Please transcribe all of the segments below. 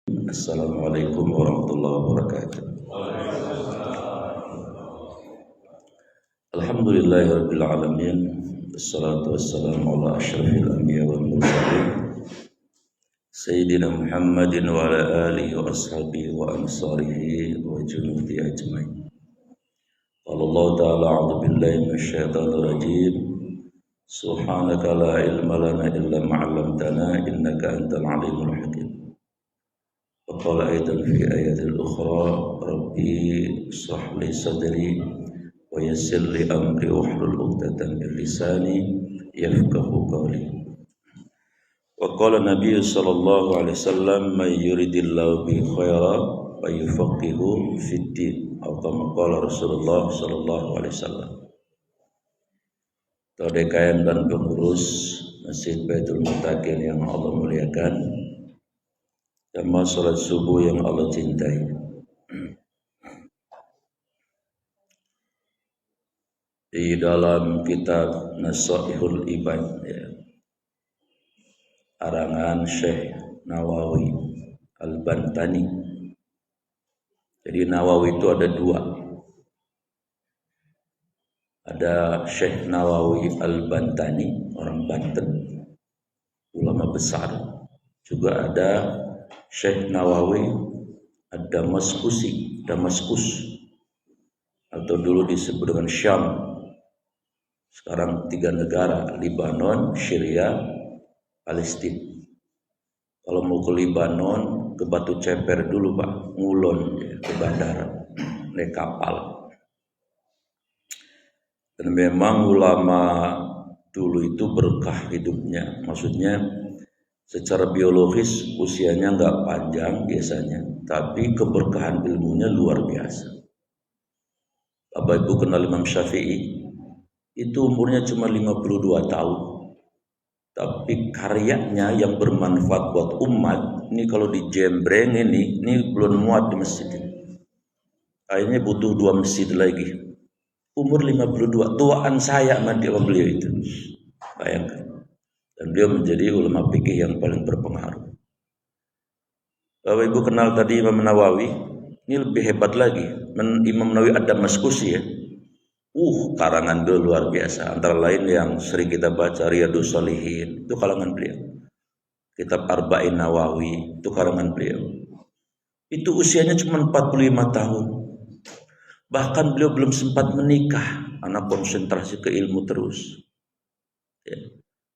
Assalamualaikum warahmatullahi wabarakatuh. Alhamdulillahirabbil alamin. Wassalatu wassalamu ala asyrafil anbiya wal mursalin Sayyidina Muhammadin wa ala alihi wa ashabihi wa ansarihi wa junudi ajmain. Qala Allah ta'ala a'udzu billahi minasyaitonir rajim. Subhanaka la ilma lana illa ma 'allamtana innaka antal alimul hakim. وقال أيضا في آية أخرى ربي اشرح لي صدري ويسر لي أمري واحلل عقدة من لساني يفقهوا قولي وقال النبي صلى الله عليه وسلم من يريد الله به خيرا فيفقهه في الدين أو كما قال رسول الله صلى الله عليه وسلم. Todekayan dan pengurus Masjid Baitul Muttaqin yang Allah muliakan, jamaah salat subuh yang Allah cintai. Di dalam kitab Nasaihul Ibad, arangan Syekh Nawawi Al-Bantani. Jadi Nawawi itu ada dua. Ada Syekh Nawawi Al-Bantani, orang Banten, ulama besar. Juga ada Syekh Nawawi Ad-Damaskusi, Damaskus, atau dulu disebut dengan Syam. Sekarang 3 negara, Libanon, Syria, Palestina. Kalau mau ke Libanon, ke Batu Ceper dulu Pak, ngulon ke bandara, naik kapal. Dan memang ulama dulu itu berkah hidupnya, maksudnya secara biologis usianya nggak panjang biasanya, tapi keberkahan ilmunya luar biasa. Bapak Ibu kenal Imam Syafi'i, itu umurnya cuma 52 tahun. Tapi karyanya yang bermanfaat buat umat, ini kalau dijembreng ini belum muat di masjid ini. Kayaknya butuh 2 masjid lagi. Umur 52, tuaan saya sama beliau itu. Bayangkan. Dan beliau menjadi ulama fikih yang paling berpengaruh. Bapak Ibu kenal tadi Imam Nawawi, ini lebih hebat lagi. Imam Nawawi Ad-Damaskusi ya. Karangan beliau luar biasa. Antara lain yang sering kita baca Riyadhus Shalihin, itu karangan beliau. Kitab Arba'in Nawawi, itu karangan beliau. Itu usianya cuma 45 tahun. Bahkan beliau belum sempat menikah, karena konsentrasi ke ilmu terus. Ya.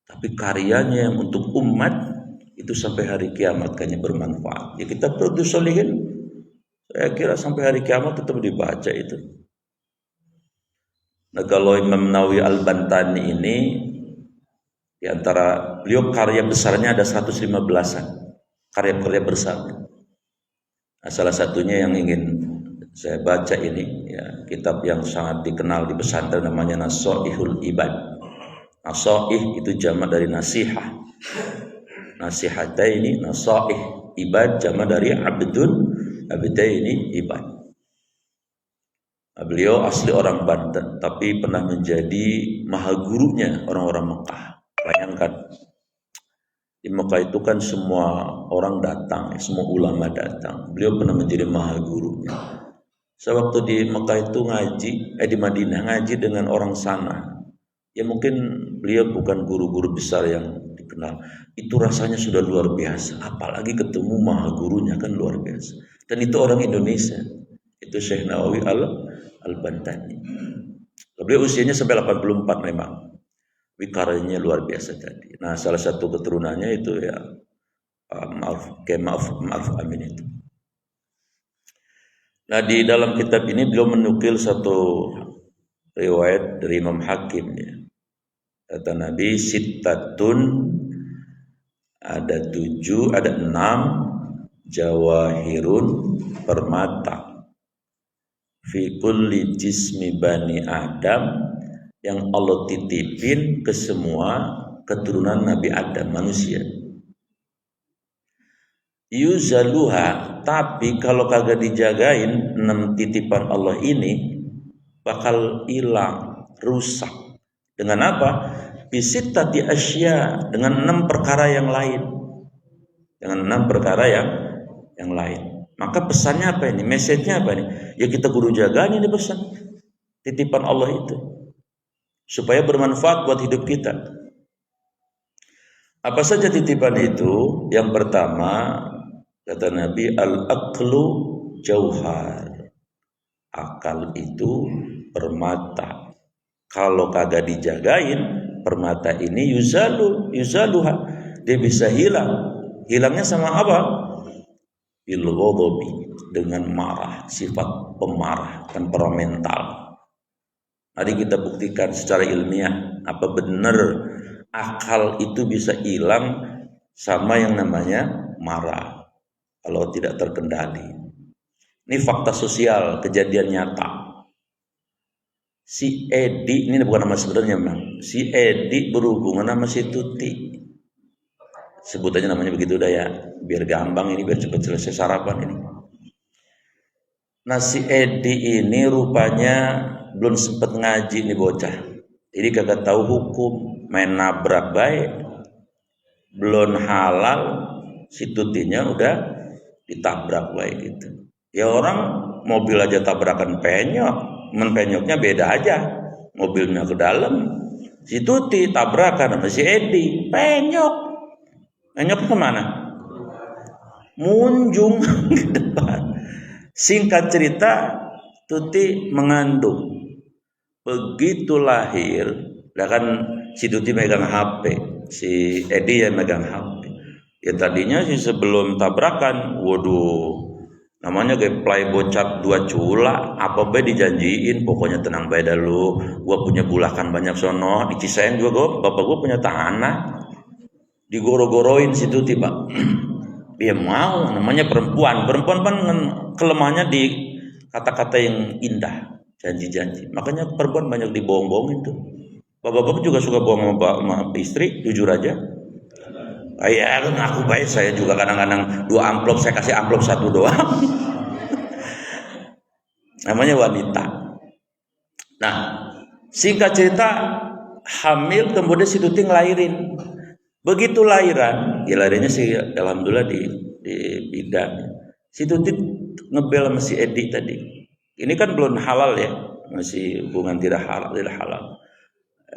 Tapi karyanya yang untuk umat itu sampai hari kiamat kayaknya bermanfaat. Ya kita perlu solihin. Saya kira sampai hari kiamat tetap dibaca itu. Nah kalau Imam Nawawi Al-Bantani ini, di antara beliau karya besarnya ada 115-an. Karya-karya besar. Nah, salah satunya yang ingin saya baca ini, ya, kitab yang sangat dikenal di pesantren namanya Nasaihul Ibad. Nasaih itu jamak dari nasihah. Nasihataini nasaih, ibad jamak dari abdun, abdaini ibad. Nah, beliau asli orang Banten, tapi pernah menjadi mahagurunya orang-orang Mekah. Bayangkan, di Mekah itu kan semua orang datang, semua ulama datang. Beliau pernah menjadi mahagurunya. Sewaktu di Mekah itu ngaji, di Madinah ngaji dengan orang sana. Ya mungkin beliau bukan guru-guru besar yang dikenal. Itu rasanya sudah luar biasa. Apalagi ketemu maha gurunya kan luar biasa. Dan itu orang Indonesia. Itu Syekh Nawawi Al-Bantani. Beliau usianya sampai 84 memang. Wikaranya luar biasa tadi. Nah salah satu keturunannya itu ya Maaf Amin itu. Nah di dalam kitab ini beliau menukil satu riwayat dari Imam Hakim ya. Kata Nabi, sittatun, ada 7, ada 6 jawahirun, permata fi kulli jismi bani Adam, yang Allah titipin ke semua keturunan Nabi Adam, manusia. Yuzaluha, tapi kalau kagak dijagain 6 titipan Allah ini bakal hilang, rusak. Dengan apa? Bisittati asya, dengan 6 perkara yang lain. Dengan 6 perkara yang yang lain. Maka pesannya apa ini? Message-nya apa ini? Ya kita guru jaga ini pesan. Titipan Allah itu. Supaya bermanfaat buat hidup kita. Apa saja titipan itu? Yang pertama, kata Nabi, al-aqlu jauhar. Akal itu permata. Kalau kagak dijagain, permata ini yuzaluha. Dia bisa hilang. Hilangnya sama apa? Bil ghadabi, dengan marah, sifat pemarah, temperamental. Mari kita buktikan secara ilmiah apa benar akal itu bisa hilang sama yang namanya marah kalau tidak terkendali. Ini fakta sosial, kejadian nyata. Si Edi, ini bukan nama sebenarnya memang. Si Edi berhubungan sama si Tuti. Sebutannya namanya begitu dah ya, biar gampang ini, biar cepat selesai sarapan ini. Nah si Edi ini rupanya belum sempat ngaji nih bocah. Jadi kagak tahu hukum, main nabrak baik. Belum halal, si Tutinya udah ditabrak baik gitu. Ya orang mobil aja tabrakan penyok, penyoknya beda aja. Mobilnya ke dalam, si Tuti tabrakan sama si Edi, penyok. Penyok kemana? Munjung ke depan. Singkat cerita, Tuti mengandung. Begitu lahir, kan si Tuti megang HP, si Edi yang megang HP. Ya tadinya sih sebelum tabrakan, waduh, namanya kayak play bocap 2 cula, apa bae dijanjiin, pokoknya tenang bae dah lu, gua punya bulakan banyak sono, di Cisaeng juga bapak gua punya tanah. Digoro-goroin si Tuti, Pak. Dia mau, namanya perempuan kan kelemahannya di kata-kata yang indah, janji-janji. Makanya perempuan banyak dibohong-bohongin tuh. Bapak-bapak juga suka bohong sama istri, jujur aja. Ya kan aku baik, saya juga kadang-kadang 2 amplop saya kasih amplop 1 doang. Namanya wanita. Nah, singkat cerita hamil, kemudian si Tuti ngelahirin. Begitu lahiran, ya lahirnya sih alhamdulillah di bidan. Si Tuti ngebel sama si Edi tadi. Ini kan belum halal ya, masih hubungan tidak halal.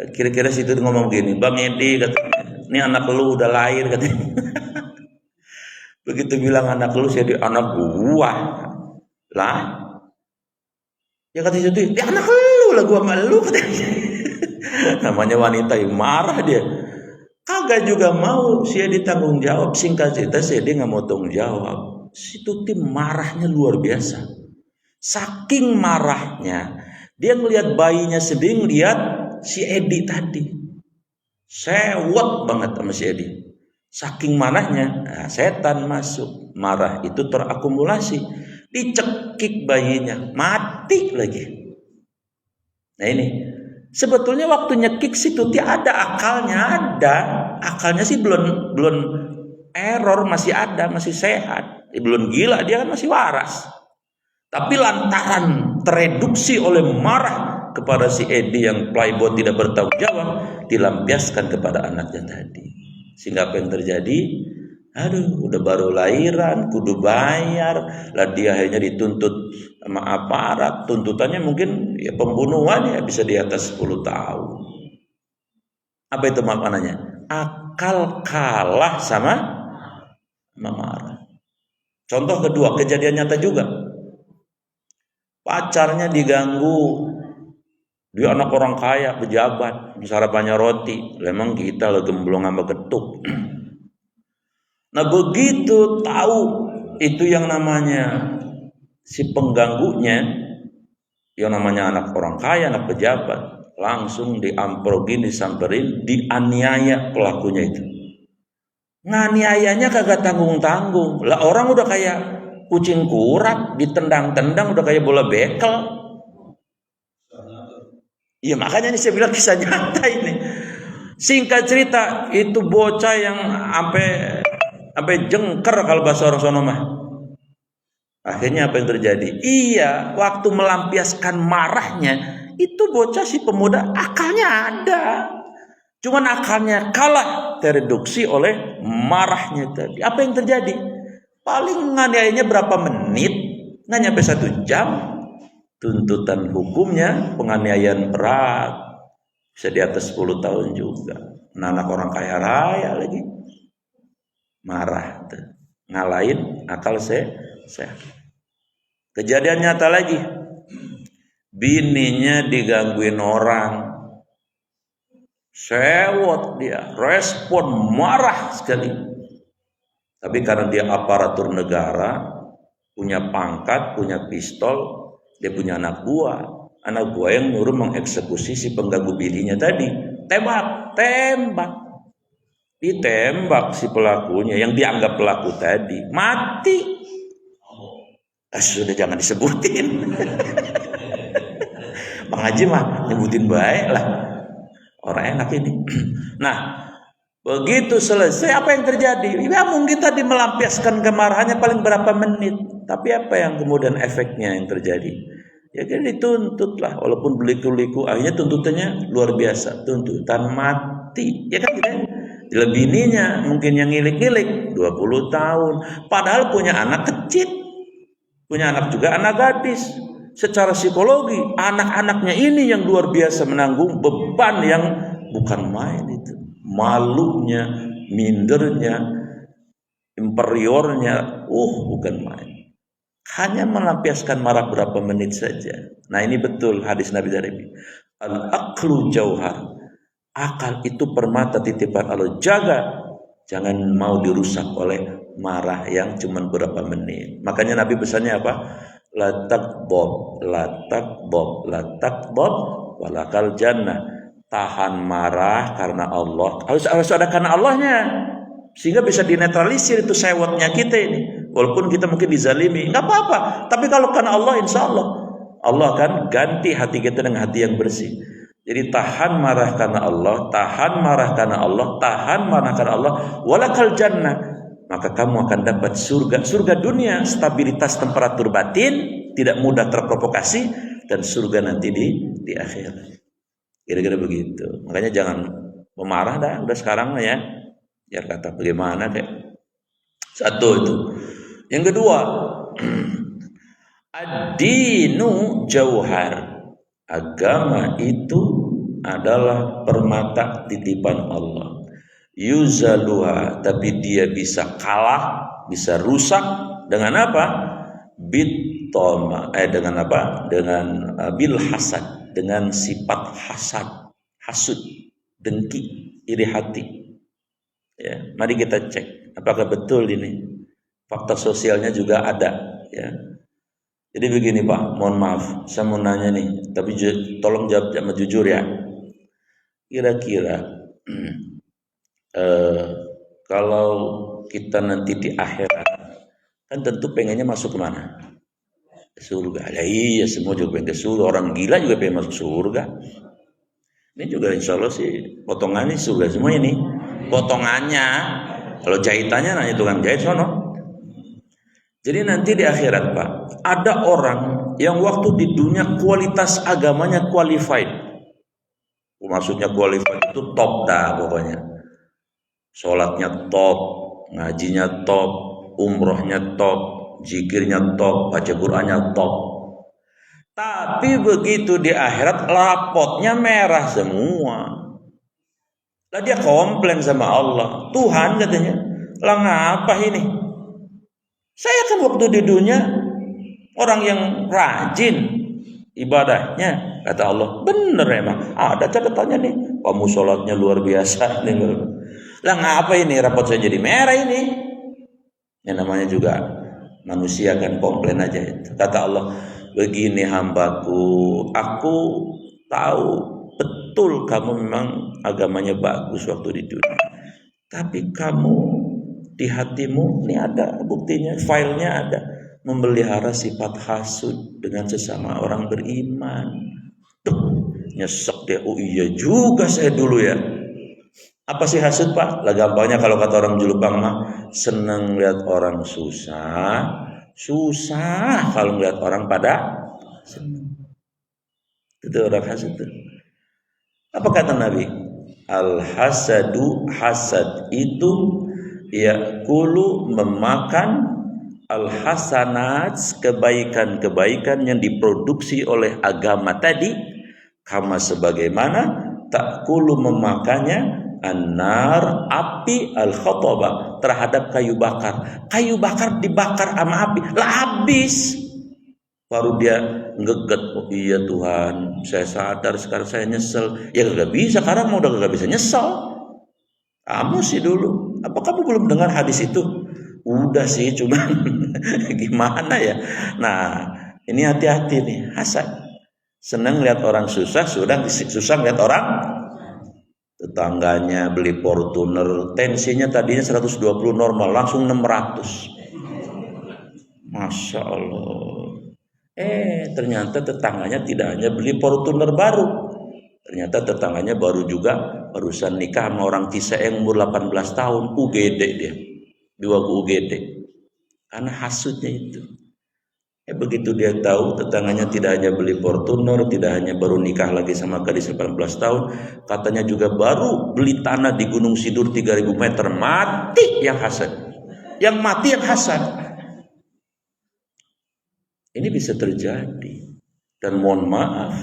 Kira-kira si Tuti ngomong gini, Bang Edi, katanya, ini anak lu udah lahir katanya. Begitu bilang anak lu, si Edi, anak gua lah. Ya kata si Tuti, anak lu lah, gua sama lu katanya. Namanya wanita yang marah dia. Kagak juga mau si Edi tanggung jawab. Singkat cerita si Edi gak mau tanggung jawab. Si Tuti marahnya luar biasa. Saking marahnya, dia ngelihat bayinya sedih, ngelihat si Edi tadi. Sewot banget sama si Edi. Saking marahnya, setan masuk. Marah itu terakumulasi. Dicekik bayinya, mati lagi. Nah ini, sebetulnya waktu nyekik si Tuti ada akalnya sih belum error, masih ada, masih sehat, belum gila, dia kan masih waras. Tapi lantaran tereduksi oleh marah kepada si Edi yang playboy tidak bertanggung jawab, dilampiaskan kepada anaknya tadi. Sehingga apa yang terjadi? Aduh, udah baru lahiran, kudu bayar, lah dia akhirnya dituntut sama aparat. Tuntutannya mungkin ya pembunuhan, ya bisa di atas 10 tahun. Apa itu maknanya? Akal kalah sama marah. Contoh kedua, kejadian nyata juga. Pacarnya diganggu. Dia anak orang kaya, pejabat, sarapannya roti. Memang kita lah gemblong sama ketuk. Nah begitu tahu itu yang namanya si pengganggunya, yang namanya anak orang kaya, anak pejabat, langsung diamprogin, disamperin, dianiaya pelakunya itu. Nganiayanya kagak tanggung-tanggung. Lah orang udah kayak kucing kurap, ditendang-tendang, udah kayak bola bekel. Iya makanya ini saya bilang kisah nyata ini. Singkat cerita, itu bocah yang sampai jengker kalau bahasa orang sono mah. Akhirnya apa yang terjadi? Iya, waktu melampiaskan marahnya, itu bocah si pemuda akalnya ada. Cuman akalnya kalah, tereduksi oleh marahnya tadi. Apa yang terjadi? Paling nganiayanya berapa menit, nggak nyampe 1 jam. Tuntutan hukumnya penganiayaan berat, bisa di atas 10 tahun juga. Anak orang kaya raya lagi marah tuh. Ngalahin akal sehat. Kejadian nyata lagi, bininya digangguin orang, sewot dia, respon marah sekali. Tapi karena dia aparatur negara, punya pangkat, punya pistol, dia punya anak buah yang nyuruh mengeksekusi si pengganggu bininya tadi. Tembak, ditembak si pelakunya yang dianggap pelaku tadi, mati. Sudah jangan disebutin. Bang Haji mah nyebutin baik lah, orang enak ini. Nah, begitu selesai apa yang terjadi? Ya mungkin tadi melampiaskan kemarahannya paling berapa menit, tapi apa yang kemudian efeknya yang terjadi? Ya kan dituntut lah, walaupun berliku-liku, akhirnya tuntutannya luar biasa, tuntutan mati. Ya kan gitu. Lebininya mungkin yang ngilik-ngilik 20 tahun, padahal punya anak kecil, punya anak juga anak gadis. Secara psikologi anak-anaknya ini yang luar biasa menanggung beban yang bukan main itu. Malunya, mindernya, inferiornya, bukan main. Hanya melampiaskan marah berapa menit saja. Nah ini betul hadis Nabi dari al-aqlu jauhar. Akal itu permata titipan Allah. Jaga, jangan mau dirusak oleh marah yang cuma berapa menit. Makanya Nabi pesannya apa? La takbob, walakal jannah. Tahan marah karena Allah. Harus ada karena Allahnya, sehingga bisa dinetralisir itu sewotnya kita ini. Walaupun kita mungkin dizalimi, nggak apa-apa. Tapi kalau karena Allah, insya Allah akan ganti hati kita dengan hati yang bersih. Jadi tahan marah karena Allah, tahan marah karena Allah, tahan marah karena Allah. Walakal jannah. Maka kamu akan dapat surga dunia, stabilitas temperatur batin, tidak mudah terprovokasi, dan surga nanti di akhirat. Kira-kira begitu. Makanya jangan memarah dah, udah sekarang ya. Biar kata bagaimana kayak. Satu itu. Yang kedua, ad-dinu jauhar. Agama itu adalah permata titipan Allah. Yuzaluha, tapi dia bisa kalah, bisa rusak dengan apa? Bitoma, dengan apa? Dengan bil hasad, dengan sifat hasud, dengki, iri hati. Ya, mari kita cek apakah betul ini. Fakta sosialnya juga ada, ya. Jadi begini Pak, mohon maaf, saya mau nanya nih, tapi tolong jawab sama jujur ya. Kira-kira kalau kita nanti di akhirat, kan tentu pengennya masuk ke mana? Surga. Ya iya, semua juga pengen ke surga. Orang gila juga pengen masuk surga. Ini juga insya Allah sih potongannya surga semua ini. Potongannya, kalau jahitannya nanya tukang jahit sono. Jadi nanti di akhirat Pak, ada orang yang waktu di dunia kualitas agamanya qualified. Maksudnya qualified itu top dah pokoknya. Sholatnya top, ngajinya top, umrohnya top, zikirnya top, baca Qur'annya top. Tapi begitu di akhirat rapotnya merah semua. Lah dia komplain sama Allah. Tuhan katanya, lah ngapa ini? Saya kan waktu di dunia orang yang rajin ibadahnya, kata Allah. Bener emang, ada catatannya nih. Kamu sholatnya luar biasa nih. Lah ngapa ini rapot saya jadi merah ini? Yang namanya juga manusia kan komplain aja itu. Kata Allah, begini hambaku, aku tahu betul kamu memang agamanya bagus waktu di dunia. Tapi kamu di hatimu ini ada buktinya, filenya ada, memelihara sifat hasud dengan sesama orang beriman. Tuh, nyesek dia. Oh iya juga saya dulu ya. Apa sih hasud Pak? Lah gampangnya kalau kata orang Julupang mah, seneng lihat orang susah kalau lihat orang pada senang. Itu orang hasud tuh. Apa kata Nabi? Al hasadu, hasad itu yakulu memakan al-hasanat, kebaikan-kebaikan yang diproduksi oleh agama tadi, kama sebagaimana ta'kulu memakannya an-nar, api, al-khataba, terhadap kayu bakar. Kayu bakar dibakar sama api, lah habis. Baru dia ngeget, oh iya Tuhan, saya sadar sekarang saya nyesel. Ya gak bisa, karena mau udah gak bisa nyesel. Kamu sih dulu, apa kamu belum dengar hadis itu? Udah sih, cuman gimana ya. Nah, ini hati-hati nih, hasad. Senang lihat orang susah, susah lihat orang tetangganya beli Fortuner, tensinya tadinya 120 normal, langsung 600. Masya Allah. Ternyata tetangganya tidak hanya beli Fortuner baru, ternyata tetangganya barusan nikah sama orang Ciseeng umur 18 tahun, UGD dia, dua UGD, karena hasutnya itu. Begitu dia tahu tetangganya tidak hanya beli Fortuner, tidak hanya baru nikah lagi sama gadis 18 tahun, katanya juga baru beli tanah di Gunung Sidur 3000 meter, mati yang hasad. Yang mati yang hasad. Ini bisa terjadi. Dan mohon maaf,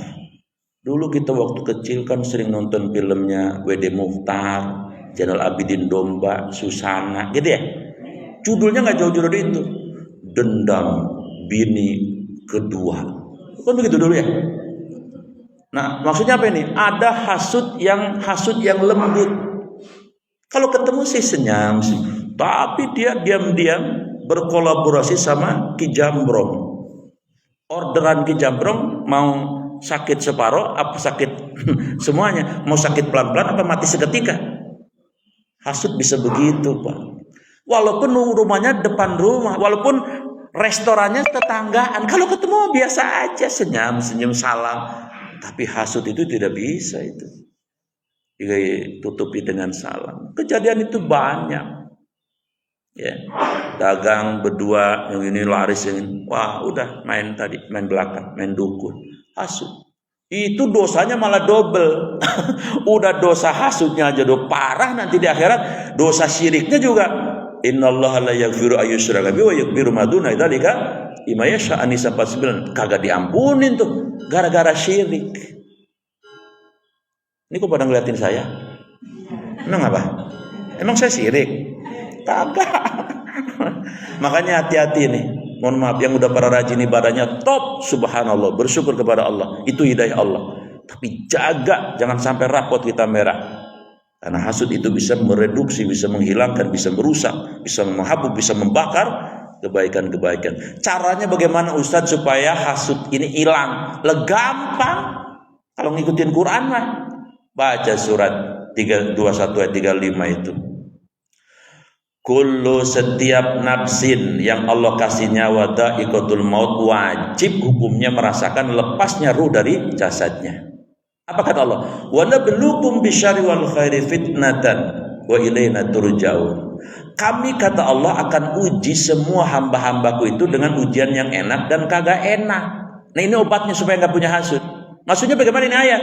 dulu kita waktu kecil kan sering nonton filmnya W.D. Mukhtar, Zainal Abidin Domba, Susana, gitu ya. Judulnya nggak jauh-jauh dari itu. Dendam bini kedua. Kan begitu dulu ya. Nah, maksudnya apa ini? Ada hasud yang lembut. Kalau ketemu sih senyum sih. Tapi dia diam-diam berkolaborasi sama Ki Jambrong. Orderan Ki Jambrong mau sakit separoh apa sakit semuanya, mau sakit pelan-pelan apa mati seketika. Hasud bisa begitu, Pak. Walaupun rumahnya depan rumah, walaupun restorannya tetanggaan, kalau ketemu biasa aja, senyum salam. Tapi hasud itu tidak bisa itu ditutupi dengan salam. Kejadian itu banyak. Ya, dagang berdua, yang ini laris, yang ini, wah udah main belakang, main dukun, hasud. Itu dosanya malah double. Udah dosa hasudnya aja udah parah, nanti di akhirat dosa syiriknya juga. Innallaha la yaghfiru ayyushraka bihi wa yaghfiru ma duna dzalika liman yasha. An-Nisa 49. Kagak diampunin tuh gara-gara syirik. Ini kok pada ngeliatin saya? Emang apa? Emang saya syirik? Kagak. Makanya hati-hati nih. Mohon maaf yang udah para rajin ibadahnya top, subhanallah, bersyukur kepada Allah. Itu hidayah Allah. Tapi jaga jangan sampai rapot kita merah. Karena hasud itu bisa mereduksi, bisa menghilangkan, bisa merusak, bisa menghabuk, bisa membakar kebaikan-kebaikan. Caranya bagaimana Ustadz supaya hasud ini hilang? Gampang. Kalau ngikutin Quran mah baca surat 321 ayat 35 itu. Kullu, setiap nafsin yang Allah kasih nyawa, dha'iqatul maut, wajib hukumnya merasakan lepasnya ruh dari jasadnya. Apa kata Allah? Wa nabluukum bisyarri wal khairi fitnatan wa ilaina turja'un. Kami, kata Allah, akan uji semua hamba-hambaku itu dengan ujian yang enak dan kagak enak. Nah, ini obatnya supaya enggak punya hasud. Maksudnya bagaimana ini ayat?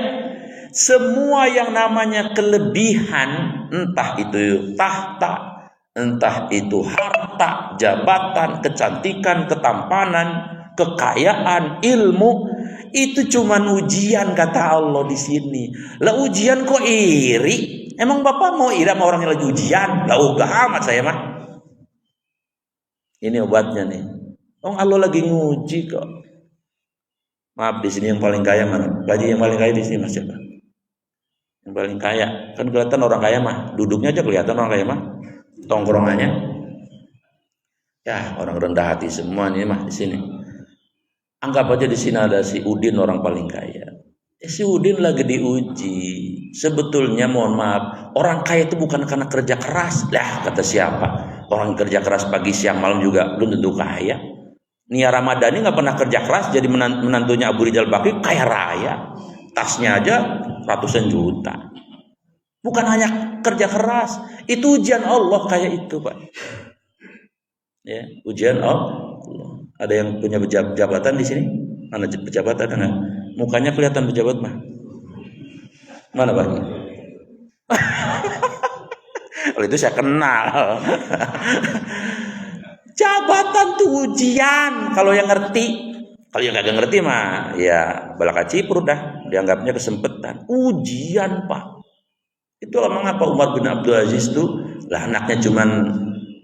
Semua yang namanya kelebihan, entah itu tahta, entah itu harta, jabatan, kecantikan, ketampanan, kekayaan, ilmu, itu cuman ujian, kata Allah di sini. Lah ujian kok iri? Emang Bapak mau iri sama orang yang lagi ujian? Lah udah amat saya mah. Ini obatnya nih. Oh, Allah lagi nguji kok. Maaf, di sini yang paling kaya mana? Gaji yang paling kaya di sini Mas siapa? Yang paling kaya. Kan kelihatan orang kaya mah. Duduknya aja kelihatan orang kaya mah. Tongkrongannya. Ya, orang rendah hati semua nih mah di sini. Anggap aja di sini ada si Udin, orang paling kaya. Si Udin lagi diuji. Sebetulnya mohon maaf, orang kaya itu bukan karena kerja keras. Lah, kata siapa? Orang kerja keras pagi siang malam juga belum tentu kaya. Nia Ramadhani nggak pernah kerja keras, jadi menantunya Abu Rizal Bakri kaya raya. Tasnya aja ratusan juta. Bukan hanya kerja keras, itu ujian Allah kayak itu, Pak. Ya, ujian Allah. Ada yang punya jabatan di sini? Mana pejabat ada nggak? Mukanya kelihatan pejabat mah. Mana Pak? Kalau itu saya kenal. Jabatan tuh ujian. Kalau yang ngerti, kalau yang kagak ngerti mah ya balaka ciprut dah, dianggapnya kesempatan. Ujian Pak. Itulah mengapa Umar bin Abdul Aziz tuh lah anaknya cuman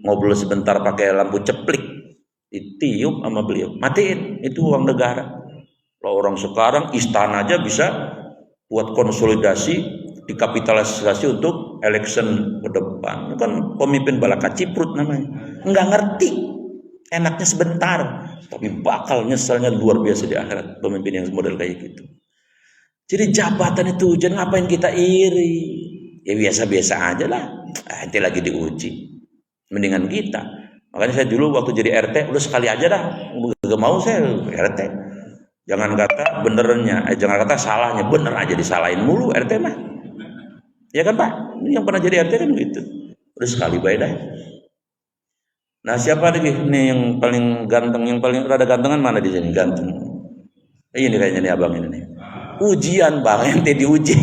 ngobrol sebentar pakai lampu ceplik, ditiup sama beliau, matiin, itu uang negara. Kalau orang sekarang istana aja bisa buat konsolidasi, dikapitalisasi untuk election ke depan. Itu kan pemimpin balaka ciprut namanya. Nggak ngerti, enaknya sebentar, tapi bakal nyesalnya luar biasa di akhirat pemimpin yang model kayak gitu. Jadi jabatan itu ujian, ngapain kita iri? Ya biasa-biasa aja lah. Nanti lagi diuji. Mendingan kita. Makanya saya dulu waktu jadi RT, udah sekali aja dah. Gak mau saya RT. Jangan kata benernya, jangan kata salahnya, bener aja disalahin mulu RT mah. Ya kan Pak? Ini yang pernah jadi RT kan gitu. Udah sekali baik dah. Nah siapa lagi nih yang paling ganteng, yang paling rada gantengan mana di sini? Ganteng. Ini kayaknya nih abang ini nih. Ujian Bang, ente diuji.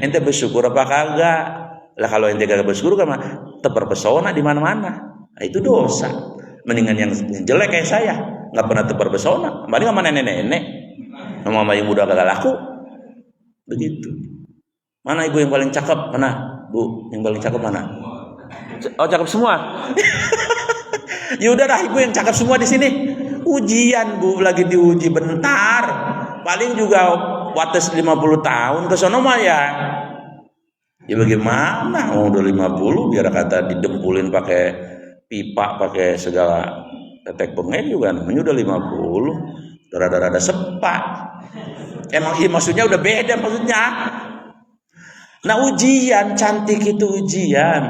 Ente bersyukur apa kagak? Lah kalau ente kagak bersyukur kan terpesona di mana-mana. Nah, itu dosa. Mendingan yang jelek kayak saya, nggak pernah terpesona. Mending sama nenek-nenek, sama mama yang muda kagak laku. Begitu. Mana ibu yang paling cakep? Mana? Bu, yang paling cakep mana? Oh, cakep semua. Ya udah dah, ibu yang cakep semua di sini. Ujian Bu, lagi diuji bentar. Paling juga wates 50 tahun ke sono mah ya. Ya bagaimana? Oh, udah 50 biar kata didempulin pakai pipa, pakai segala tetek bengek juga namanya udah 50. Rada-rada sepak. Emang iya maksudnya udah beda maksudnya. Nah, ujian cantik itu ujian.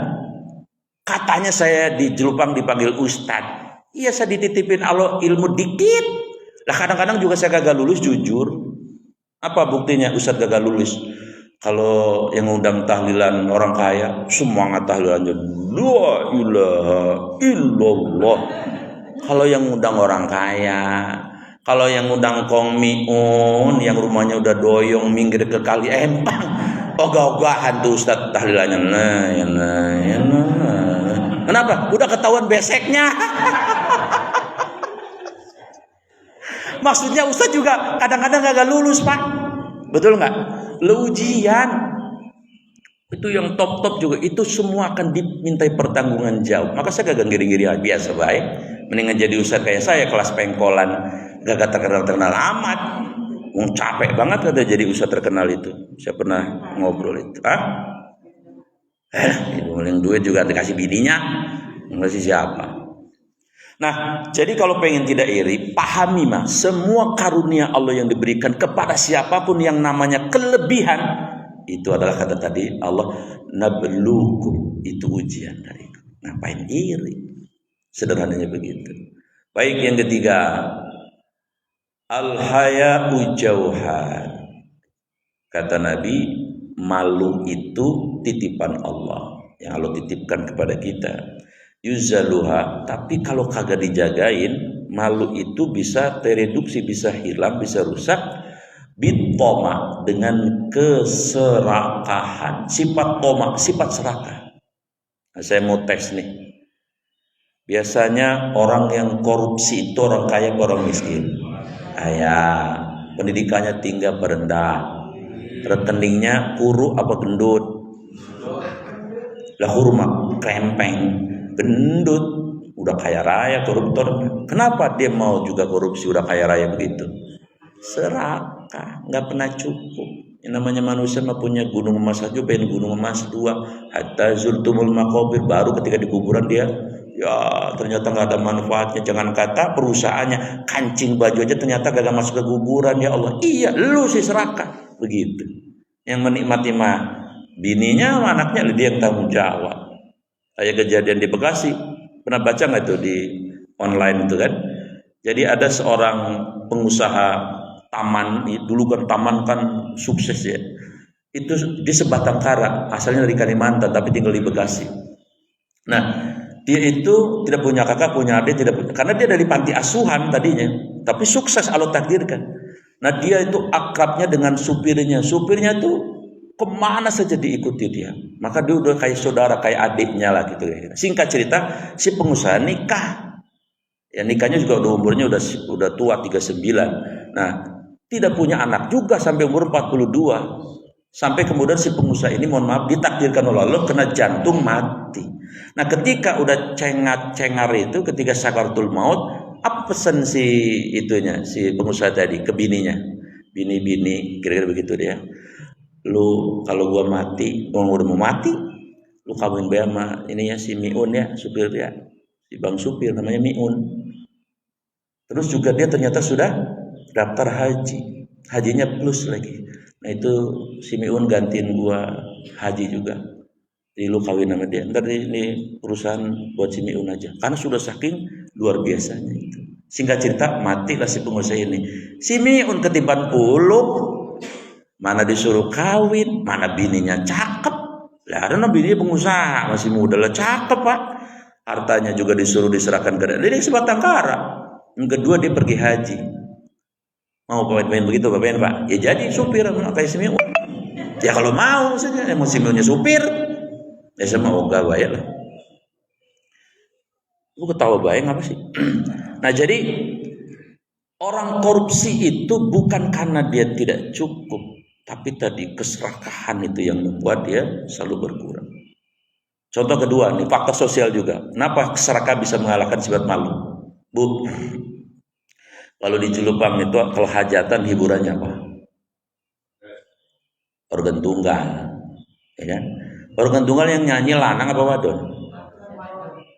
Katanya saya di Jelupang dipanggil Ustad. Iya, saya dititipin Allah ilmu dikit. Lah kadang-kadang juga saya gagal lulus jujur. Apa buktinya Ustad gagal lulus? Kalau yang undang tahlilan orang kaya, semangat tahlilannya la ilaha illallah. Kalau yang undang orang kaya, kalau yang undang Kong Miun yang rumahnya udah doyong minggir ke Kali Empang, ogah-ogahan tuh Ustad tahlilannya. Kenapa? Udah ketahuan beseknya. Maksudnya Ustaz juga kadang-kadang gak lulus Pak. Betul nggak? Ujian itu yang top-top juga itu semua akan dimintai pertanggungan jawab. Maka saya gak ngiri-ngiri biasa baik. Mendingan jadi Ustaz kayak saya kelas pengkolan gak terkenal amat. Capek banget ada jadi Ustaz terkenal itu. Saya pernah ngobrol itu. Yang duit juga dikasih bininya, ngasih siapa? Nah, jadi kalau pengen tidak iri, pahami mah semua karunia Allah yang diberikan kepada siapapun yang namanya kelebihan itu adalah kata tadi Allah nabluukum, itu ujian dariku. Ngapain iri? Sederhananya begitu. Baik, yang ketiga, al-haya'u jauhan. Kata Nabi, malu itu titipan Allah yang Allah titipkan kepada kita. Yuzaluha, tapi kalau kagak dijagain, malu itu bisa tereduksi, bisa hilang, bisa rusak. Bitoma, dengan keserakahan. Sifat toma, sifat serakah. Nah, saya mau tes nih. Biasanya orang yang korupsi itu orang kaya atau orang miskin? Kaya. Pendidikannya tinggi apa rendah? Rekeningnya kuru apa gendut? Lah kuru mah krempeng, gendut udah kaya raya koruptor. Kenapa dia mau juga korupsi udah kaya raya begitu? Serakah, nggak pernah cukup. Yang namanya manusia mah punya gunung emas aja, pengen gunung emas 2. Hatta zultumul maqabir, baru ketika di kuburan dia ya ternyata nggak ada manfaatnya. Jangan kata perusahaannya, kancing baju aja ternyata gak masuk ke kuburan. Ya Allah, iya lu sih serakah begitu. Yang menikmati mah bininya sama anaknya, dia yang tanggung jawab. Kayak kejadian di Bekasi, pernah baca nggak tuh di online itu kan? Jadi ada seorang pengusaha taman, dulu kan taman kan sukses ya. Itu di sebatang kara, asalnya dari Kalimantan tapi tinggal di Bekasi. Nah, dia itu tidak punya kakak, punya adik, karena dia dari panti asuhan tadinya, tapi sukses Allah takdirkan. Nah, dia itu akrabnya dengan supirnya. Supirnya tuh kemana saja diikuti dia. Maka dia udah kayak saudara, kayak adiknya lah gitu. Singkat cerita, si pengusaha nikah Ya nikahnya juga umurnya udah tua 39. Nah, tidak punya anak juga sampai umur 42. Sampai kemudian si pengusaha ini mohon maaf ditakdirkan oleh Allah kena jantung mati. Nah, ketika udah cengar itu, ketika sakaratul maut, apa pesan si itunya, si pengusaha tadi ke bininya? Bini-bini kira-kira begitu dia. Lu kalau gua mati, udah mau mati, lu kawin bae sama ini ya si Miun ya, supir ya. Si Bang supir namanya Miun. Terus juga dia ternyata sudah daftar haji. Hajinya plus lagi. Nah itu si Miun gantiin gua haji juga. Jadi lu kawin sama dia. Ntar ini perusahaan buat si Miun aja. Karena sudah saking luar biasanya itu. Singkat cerita matilah si pengusaha ini. Si Miun ketiban puluk. Mana disuruh kawin. Mana bininya cakep. Lah ada bininya pengusaha. Masih muda lah cakep pak. Hartanya juga disuruh diserahkan ke dia. Dia sebatang kara. Yang kedua dia pergi haji. Mau pemain begitu Bapak Pak? Ya jadi supir kayak si Miun. Ya kalau mau saja, mau si Miunnya supir. Ya sama ogah bayar lah. Lu ketawa bayang apa sih? Nah jadi orang korupsi itu bukan karena dia tidak cukup, tapi tadi keserakahan itu yang membuat dia selalu berkurang. Contoh kedua nih, faktor sosial juga. Kenapa keserakahan bisa mengalahkan sifat malu? Bu, kalau di Cilupang itu kalau hajatan hiburannya apa? Organ tunggal, ya kan? Organ tunggal yang nyanyi lanang apa wadon?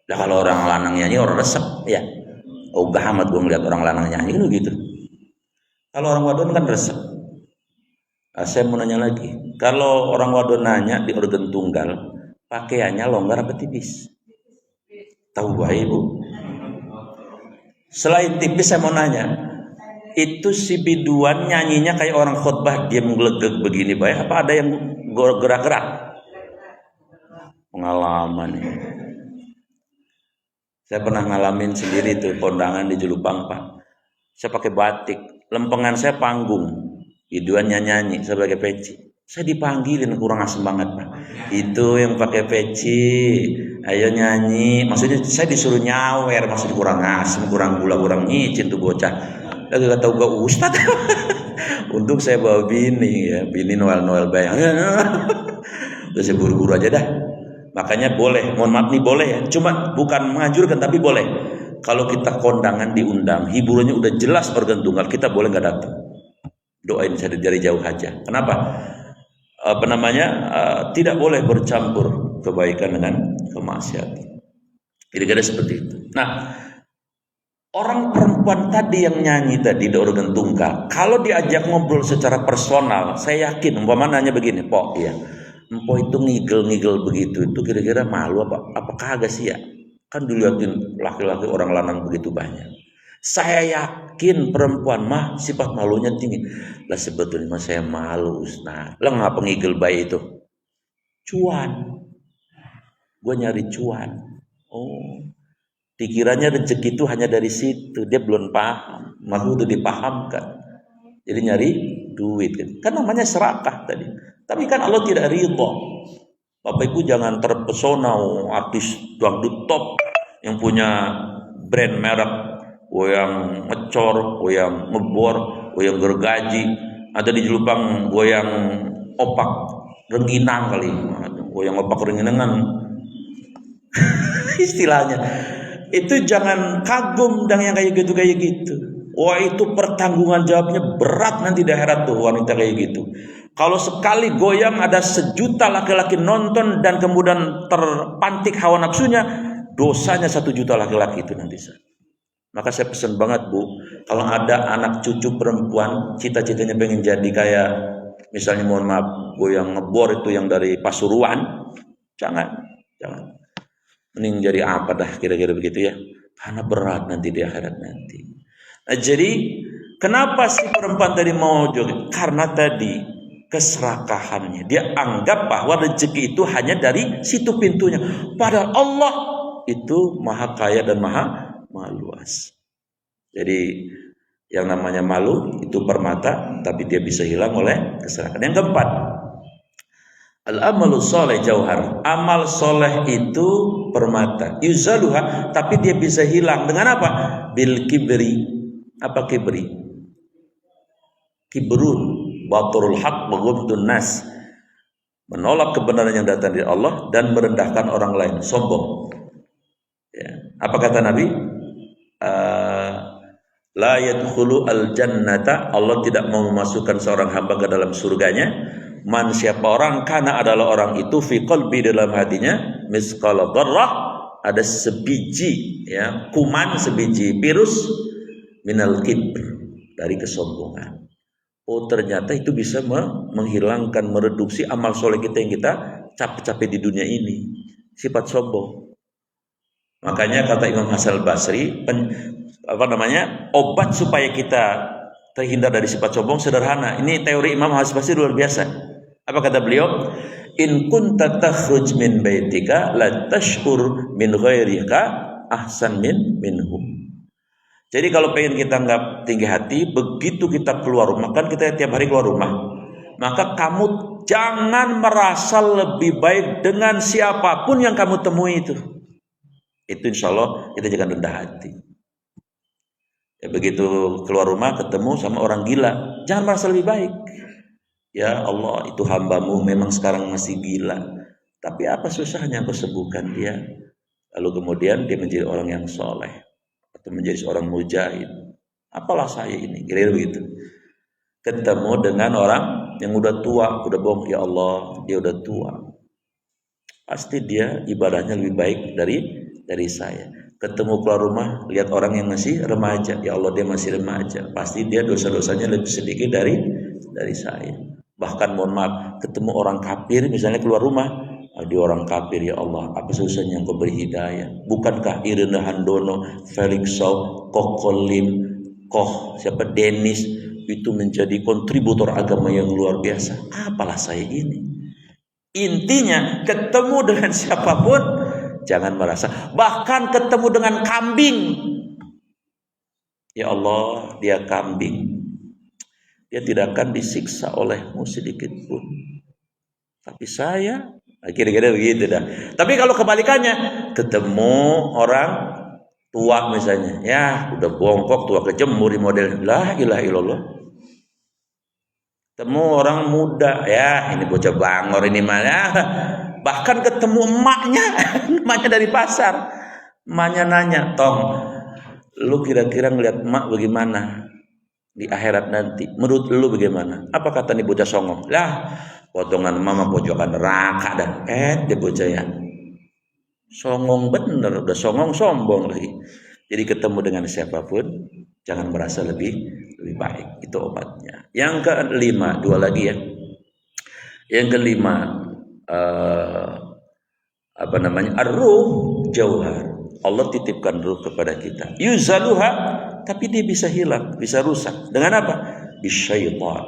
Nah kalau orang lanang nyanyi orang resep, ya. Ogah amat gue ngeliat orang lanang nyanyi kan gitu. Kalau orang wadon kan resep. Nah, saya mau nanya lagi, kalau orang wadon nanya di organ tunggal, pakaiannya longgar apa tipis? Tahu baik bu. Selain tipis saya mau nanya, itu si biduan nyanyinya kayak orang khutbah dia menggelegek begini baik apa ada yang gerak-gerak? Pengalaman ya. Saya pernah ngalamin sendiri tuh kondangan di Jelupang Pak. Saya pakai batik, lempengan saya panggung, biduannya nyanyi sebagai peci. Saya dipanggilin kurang asem banget Pak. Itu yang pakai peci, ayo nyanyi. Maksudnya saya disuruh nyawer, maksudnya kurang asem, kurang gula, kurang micin tuh bocah. Lagi gak tahu gak ustad. Untuk saya bawa bini ya, bini Noel bayang. Udah saya buru-buru aja dah. Makanya boleh, mohon maaf nih boleh ya. Cuma bukan menganjurkan tapi boleh. Kalau kita kondangan diundang, hiburannya udah jelas organ tunggal, kita boleh nggak datang. Doain saya dari jauh aja. Kenapa? Tidak boleh bercampur kebaikan dengan kemaksiatan. Kira-kira seperti itu. Nah, orang perempuan tadi yang nyanyi tadi di organ tunggal, kalau diajak ngobrol secara personal, saya yakin umpamanya nanya begini, Pok ya. Empok itu ngigel-ngigel begitu, itu kira-kira malu apa kagak sih ya? Kan dilihatin laki-laki orang lanang begitu banyak. Saya yakin perempuan mah sifat malunya tinggi. Lah sebetulnya saya malu Ustaz. Lah ngapa ngigel bayi itu? Cuan. Gue nyari cuan. Oh. Dikiranya rezeki itu hanya dari situ. Dia belum paham. Malu udah dipahamkan. Jadi nyari duit kan namanya serakah tadi. Tapi kan Allah tidak ridho. Bapak Ibu jangan terpesona artis dangdut top yang punya brand merek, yang ngecor, yang ngebor, yang gergaji. Ada di Jelupang yang opak rengginang kali, yang opak rengginangan istilahnya. Itu jangan kagum dengan yang kayak gitu. Wah itu pertanggungan jawabnya berat nanti di akhirat tuh wanita kayak gitu. Kalau sekali goyang ada 1 juta laki-laki nonton dan kemudian terpantik hawa nafsunya, dosanya 1 juta laki-laki itu nanti. Maka saya pesan banget Bu, kalau ada anak cucu perempuan cita-citanya pengen jadi kayak misalnya mohon maaf goyang ngebor itu yang dari Pasuruan, jangan. Mending jadi apa dah kira-kira begitu ya. Karena berat nanti di akhirat nanti. Nah, jadi kenapa si perempuan tadi mau joget? Karena tadi keserakahannya. Dia anggap bahwa rezeki itu hanya dari situ pintunya. Padahal Allah itu maha kaya dan maha luas. Jadi yang namanya malu itu permata, tapi dia bisa hilang oleh keserakahan. Yang keempat, Al-amalu soleh jauhar. Amal soleh itu permata. Yuzaluha, tapi dia bisa hilang dengan apa? Bil kibri. Apa kibri? Kibrun, baturul haq, baghdun nas. Menolak kebenaran yang datang dari Allah dan merendahkan orang lain, sombong. Ya. Apa kata Nabi? La yadkhulu al-jannata, Allah tidak mau memasukkan seorang hamba ke dalam surganya. Man, siapa orang, karena adalah orang itu fi qalbi, dalam hatinya misqala dzarrah, ada sebiji, ya, kuman, sebiji virus minal kibr, dari kesombongan. Oh, ternyata itu bisa menghilangkan, mereduksi amal soleh kita yang kita capek-capek di dunia ini, sifat sombong. Makanya kata Imam Hasan al-Basri, obat supaya kita terhindar dari sifat sombong sederhana. Ini teori Imam Hasan al-Basri luar biasa. Apa kata beliau? In kunta takhruj min baitika la tashkur min ghairika ahsan minhum. Jadi kalau pengen kita nggak tinggi hati, begitu kita keluar rumah, kan kita tiap hari keluar rumah, maka kamu jangan merasa lebih baik dengan siapapun yang kamu temui itu. Itu insya Allah kita jangan rendah hati. Ya, begitu keluar rumah ketemu sama orang gila, jangan merasa lebih baik. Ya Allah, itu hambamu memang sekarang masih gila, tapi apa susahnya kau sembuhkan dia? Lalu kemudian dia menjadi orang yang soleh atau menjadi seorang mujahid. Apalah saya ini, kira-kira begitu. Ketemu dengan orang yang udah tua, udah bohong, ya Allah, dia udah tua, pasti dia ibadahnya lebih baik dari saya. Ketemu keluar rumah, lihat orang yang masih remaja, ya Allah, dia masih remaja, pasti dia dosa-dosanya lebih sedikit dari saya. Bahkan mohon maaf, ketemu orang kafir misalnya keluar rumah, dia orang kafir, ya Allah, apa susahnya engkau beri hidayah? Bukankah Irina Handono, Felix Shaw, Kokolim, siapa Dennis itu menjadi kontributor agama yang luar biasa? Apalah saya ini? Intinya ketemu dengan siapapun jangan merasa, bahkan ketemu dengan kambing, ya Allah, dia kambing, dia tidak akan disiksa olehmu sedikit pun. Tapi saya, kira-kira begitu dah. Tapi kalau kebalikannya, ketemu orang tua misalnya, ya udah bongkok, tua kejemur, model la ilaha illallah. Ketemu orang muda, ya ini bocah bangor ini mana. Bahkan ketemu emaknya dari pasar. Emaknya nanya, Tong, lu kira-kira ngeliat emak bagaimana di akhirat nanti? Menurut lu bagaimana? Apa kata nih bocah songong? Lah, potongan mama pojokan neraka dan dia bocahnya songong bener, udah songong sombong lagi. Jadi ketemu dengan siapapun jangan merasa lebih baik, itu obatnya. Yang kelima, dua lagi ya. Yang kelima, ar-ruh jauhar. Allah titipkan ruh kepada kita. Yuzaluha, tapi dia bisa hilang, bisa rusak. Dengan apa? Bisyaitan,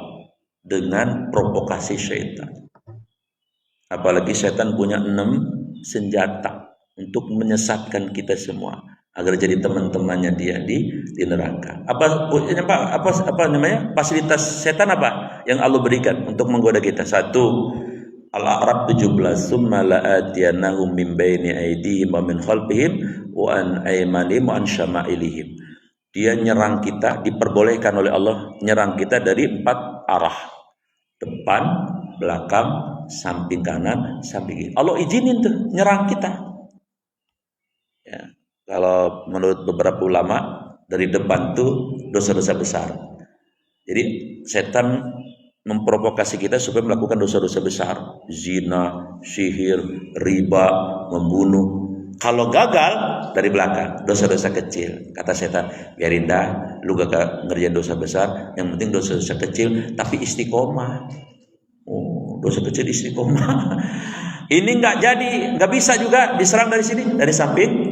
dengan provokasi syaitan. Apalagi syaitan punya 6 senjata untuk menyesatkan kita semua agar jadi teman-temannya dia di neraka. Apa namanya? Fasilitas setan apa yang Allah berikan untuk menggoda kita? 1, Al-A'raf 17, summa la'atiyanahum min baini aydihim wa min khalfihim wa an aymanihim wa an syama'ilihim. Dia nyerang kita, diperbolehkan oleh Allah nyerang kita dari 4 arah. Depan, belakang, samping kanan, samping kiri. Allah izinin tuh nyerang kita. Ya, kalau menurut beberapa ulama, dari depan tuh dosa-dosa besar. Jadi setan memprovokasi kita supaya melakukan dosa-dosa besar, zina, sihir, riba, membunuh. Kalau gagal dari belakang, dosa-dosa kecil. Kata setan, biarin dah, lu gak ngerjain dosa besar, yang penting dosa-dosa kecil tapi istiqomah. Oh, dosa kecil istiqomah. Ini nggak jadi, nggak bisa juga diserang dari sini, dari samping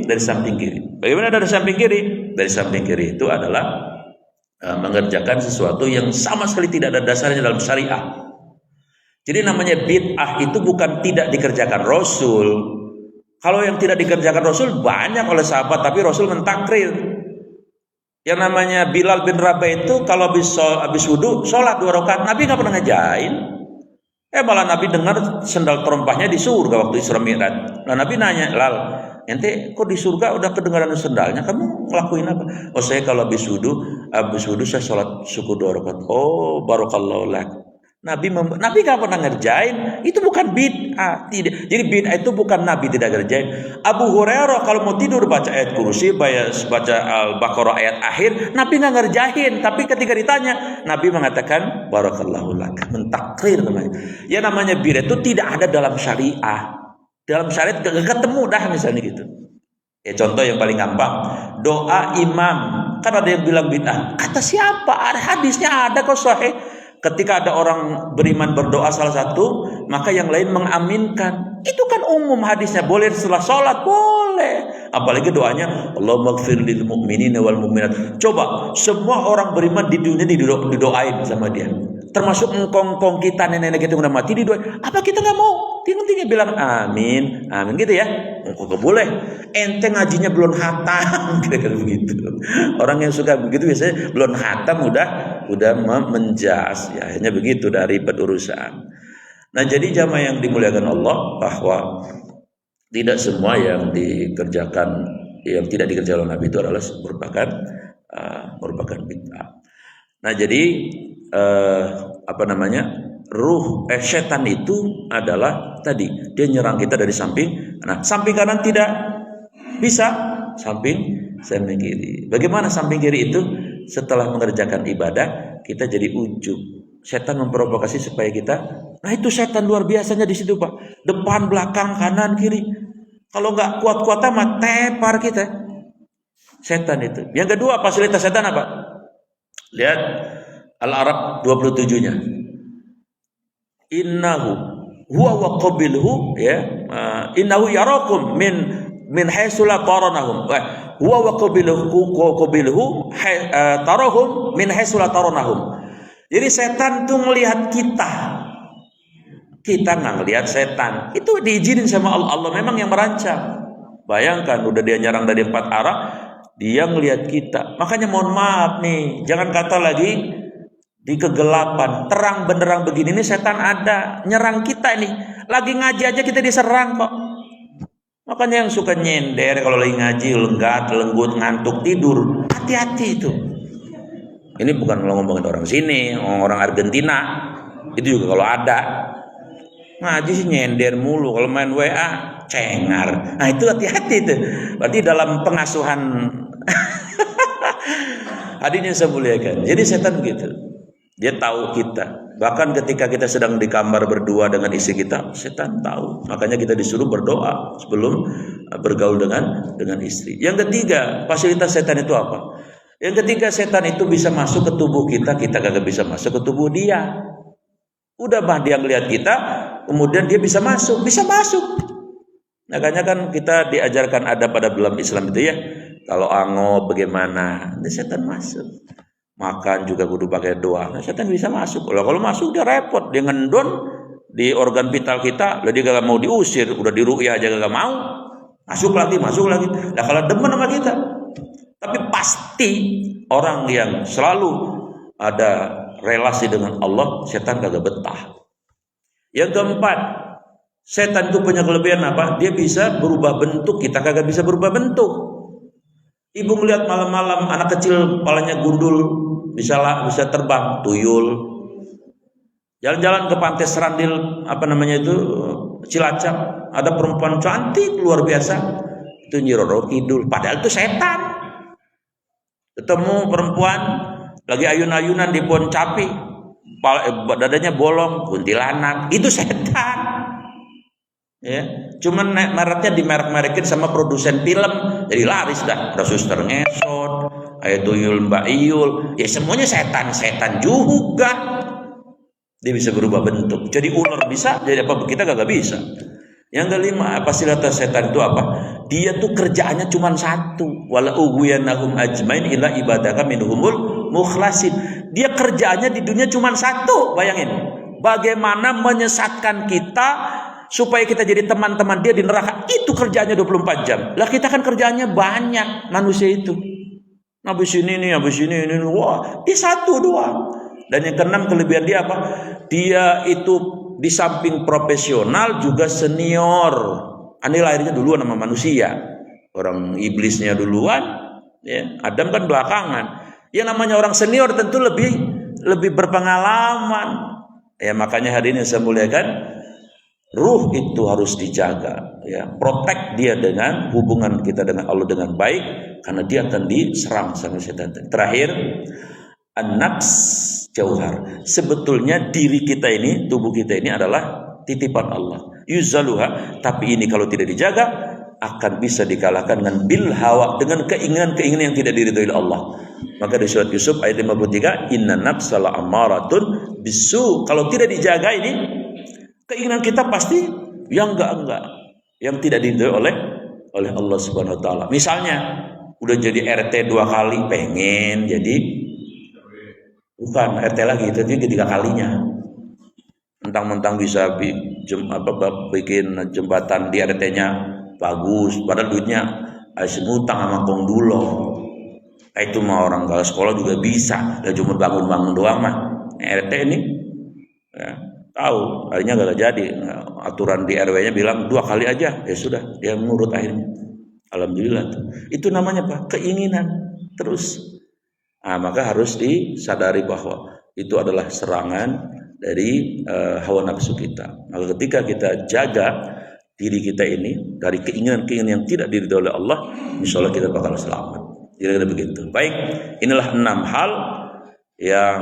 kiri. Bagaimana dari samping kiri? Dari samping kiri itu adalah mengerjakan sesuatu yang sama sekali tidak ada dasarnya dalam syariah. Jadi namanya bid'ah itu bukan tidak dikerjakan Rasul. Kalau yang tidak dikerjakan Rasul banyak oleh sahabat, tapi Rasul mentakrir. Yang namanya Bilal bin Rabah itu kalau habis wudu sholat 2 rakaat, Nabi nggak pernah ngajain. Malah Nabi dengar sendal terompahnya di surga waktu Isra Mi'raj. Nah Nabi nanya, Lal, ente kok di surga udah kedengaran sendalnya, kamu ngelakuin apa? Oh saya kalau habis wudu saya sholat syukur 2 rakaat. Oh barakallahu lak. Nabi gak pernah ngerjain. Itu bukan bid'ah. Tidak. Jadi bid'ah itu bukan Nabi tidak ngerjain. Abu Hurairah kalau mau tidur baca ayat kursi, baca Al-Baqarah ayat akhir, Nabi gak ngerjain. Tapi ketika ditanya, Nabi mengatakan barakallahu lak, mentakrir namanya. Ya namanya bid'ah itu tidak ada dalam syariah. Dalam syariat gak ketemu dah misalnya gitu. Ya contoh yang paling gampang, doa imam. Kan ada yang bilang bid'ah. Kata siapa? Ada hadisnya, ada kok sahih. Ketika ada orang beriman berdoa salah satu, maka yang lain mengaminkan. Itu kan umum hadisnya, boleh setelah sholat, boleh. Apalagi doanya Allahumma ighfir lil mu'minina wal mu'minat. Coba semua orang beriman di dunia didoain sama dia. Termasuk engkong kita, nenek-nenek kita udah mati didoain. Apa kita nggak mau? Tinggal bilang amin, amin gitu ya. Kok boleh? Ente ngajinya belum hatam, kira-kira begitu. Orang yang suka begitu biasanya belum hatam udah menjas, ya hanya begitu, dari ribet urusan. Nah jadi jamaah yang dimuliakan Allah, bahwa tidak semua yang dikerjakan, yang tidak dikerjakan oleh Nabi itu adalah merupakan bid'ah. Nah jadi setan itu adalah tadi dia nyerang kita dari samping. Nah samping kanan tidak bisa, samping kiri. Bagaimana samping kiri itu? Setelah mengerjakan ibadah kita jadi ujub. Setan memprovokasi supaya kita, nah itu setan luar biasanya di situ Pak. Depan, belakang, kanan, kiri. Kalau nggak kuat-kuat amat tepar kita. Setan itu. Yang kedua fasilitas setan apa? Lihat Al-Arab 27-nya. Innahu huwa wa qabilhu, ya. Innahu yarakum min haitsu la taranahum. Huwa wa qabilhu tarahum min haitsu la taranahum. Jadi setan tuh melihat kita. Kita nggak ngelihat setan. Itu diizinin sama Allah memang yang merancang. Bayangkan udah dia nyerang dari 4 arah, dia ngelihat kita. Makanya mohon maaf nih, jangan kata lagi di kegelapan, terang benderang begini nih setan ada nyerang kita nih. Lagi ngaji aja kita diserang kok. Makanya yang suka nyender kalau lagi ngaji, lenggut, ngantuk, tidur, hati-hati itu. Ini bukan ngomongin orang sini, orang Argentina. Itu juga kalau ada. Ngaji sih nyender mulu, kalau main WA cengar. Nah itu hati-hati itu. Berarti dalam pengasuhan hadirin saya muliakan. Jadi setan begitu. Dia tahu kita. Bahkan ketika kita sedang di kamar berdua dengan istri kita, setan tahu. Makanya kita disuruh berdoa sebelum bergaul dengan istri. Yang ketiga, fasilitas setan itu apa? Yang ketiga, setan itu bisa masuk ke tubuh kita, kita kagak bisa masuk ke tubuh dia. Udah dia ngelihat kita, kemudian dia bisa masuk. Makanya kan kita diajarkan ada pada dalam Islam itu ya. Kalau ango bagaimana? Ini setan masuk. Makan juga kudu pakai doa. Nah, setan bisa masuk. Kalau masuk dia repot, dia ngendon di organ vital kita, dia gak mau diusir, udah diruqyah aja gak mau. Masuk lagi. Nah, kalau demen sama kita. Tapi pasti orang yang selalu ada relasi dengan Allah, setan kagak betah. Yang keempat, setan itu punya kelebihan apa? Dia bisa berubah bentuk, kita kagak bisa berubah bentuk. Ibu melihat malam-malam anak kecil kepalanya gundul, bisa terbang, tuyul. Jalan-jalan ke pantai Serandil, Cilacap, ada perempuan cantik luar biasa. Itu Nyi Roro Kidul, padahal itu setan. Ketemu perempuan lagi ayun-ayunan di pohon capi, dadanya bolong, kuntilanak, itu setan. Ya, cuman mereknya dimerek-merekin sama produsen film, jadi laris dah. Ada suster ngesot, ada tuyul Mbak Iyul, ya semuanya setan juga. Dia bisa berubah bentuk, jadi ular bisa, jadi apa kita kagak bisa. Yang kelima, fasilitas setan itu apa? Dia tuh kerjaannya cuma satu, wala ughwiyannahum ajmain illa ibadaka minhumul mukhlasin. Dia kerjaannya di dunia cuma satu, bayangin. Bagaimana menyesatkan kita supaya kita jadi teman-teman dia di neraka. Itu kerjaannya 24 jam. Lah kita kan kerjaannya banyak manusia itu. Habis ini, wah, dia satu doang. Dan yang keenam kelebihan dia apa? Dia itu di samping profesional juga senior. Ini lahirnya duluan sama manusia. Orang iblisnya duluan, ya. Adam kan belakangan. Yang namanya orang senior tentu lebih berpengalaman. Ya, makanya hari ini saya muliakan, ruh itu harus dijaga, ya. Protect dia dengan hubungan kita dengan Allah dengan baik, karena dia akan diserang sama setan. Terakhir, an-nafs jauhar. Sebetulnya diri kita ini, tubuh kita ini adalah titipan Allah. Yuzaluha, tapi ini kalau tidak dijaga akan bisa dikalahkan dengan bil hawa, dengan keinginan-keinginan yang tidak diridhoi Allah. Maka di surat Yusuf ayat 53, inna nafsala ammaratun bisu. Kalau tidak dijaga ini, keinginan kita pasti yang enggak, yang tidak diridhoi oleh Allah Subhanahu wa taala. Misalnya udah jadi RT 2 kali, pengen jadi bukan RT lagi, itu 3 kalinya. Mentang-mentang bisa bikin jembatan di RT-nya bagus, padahal duitnya ngutang sama kongdulo. Itu mah orang kalau sekolah juga bisa, udah cuma bangun-bangun doang mah. RT ini ya, tahu akhirnya gak jadi. Aturan di RW-nya bilang 2 kali aja, ya sudah, dia menurut akhirnya. Alhamdulillah tuh. Itu namanya apa? Keinginan terus. Nah, maka harus disadari bahwa itu adalah serangan dari hawa nafsu kita. Maka ketika kita jaga diri kita ini dari keinginan-keinginan yang tidak diridhoi oleh Allah, insya Allah kita bakal selamat. Kira-kira begitu. Baik, inilah 6 hal yang